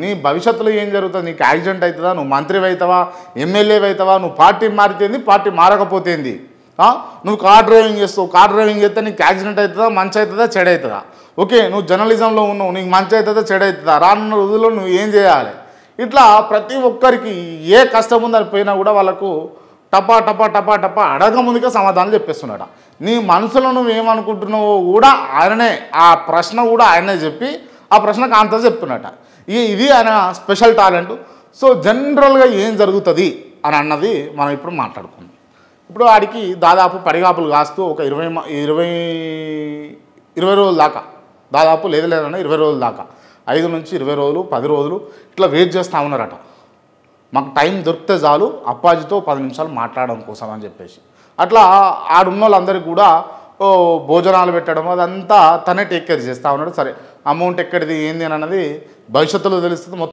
నీ భవిష్యత్తులో ఏం జరుగుతుంది? నీకు యాక్సిడెంట్ అవుతుందా? నువ్వు మంత్రివి అవుతావా? ఎమ్మెల్యేవి అవుతావా? నువ్వు పార్టీ మారితేంది, పార్టీ మారకపోతేంది? నువ్వు కార్ డ్రైవింగ్ చేస్తావు, కార్ డ్రైవింగ్ చేస్తే నీకు యాక్సిడెంట్ అవుతుందా, మంచి అవుతుందా, చెడు అవుతుందా? ఓకే, నువ్వు జర్నలిజంలో ఉన్నావు, నీకు మంచి అవుతుందా, చెడు అవుతుందా? రానున్న రోజుల్లో నువ్వు ఏం చేయాలి? ఇట్లా ప్రతి ఒక్కరికి ఏ కష్టం ఉందని పోయినా కూడా వాళ్ళకు టపా టపా టపా టపా అడగ ముందుగా సమాధానం చెప్పేస్తున్నాడు. నీ మనసులో నువ్వు ఏమనుకుంటున్నావో కూడా ఆయననే, ఆ ప్రశ్న కూడా ఆయనే చెప్పి ఆ ప్రశ్నకు ఆన్సర్ చెప్తున్నట. ఇది ఆయన స్పెషల్ టాలెంట్. సో జనరల్గా ఏం జరుగుతుంది అని అన్నది మనం ఇప్పుడు మాట్లాడుకుందాం. ఇప్పుడు వాడికి దాదాపు పడిగాపులు కాస్తూ ఒక 20 రోజుల దాకా, దాదాపు లేదన్నా 20 రోజుల దాకా, 5 నుంచి 20 రోజులు, 10 రోజులు ఇట్లా వెయిట్ చేస్తూ ఉన్నారట. మాకు టైం దొరికితే చాలు అప్పాజితో 10 నిమిషాలు మాట్లాడడం కోసం అని చెప్పేసి. అట్లా ఆడున్న వాళ్ళందరికీ కూడా భోజనాలు పెట్టడం అదంతా తనే టేక్ కేర్ చేస్తూ ఉన్నాడు. సరే, అమౌంట్ ఎక్కడిది ఏంది అని అన్నది భవిష్యత్తులో తెలుస్తుంది.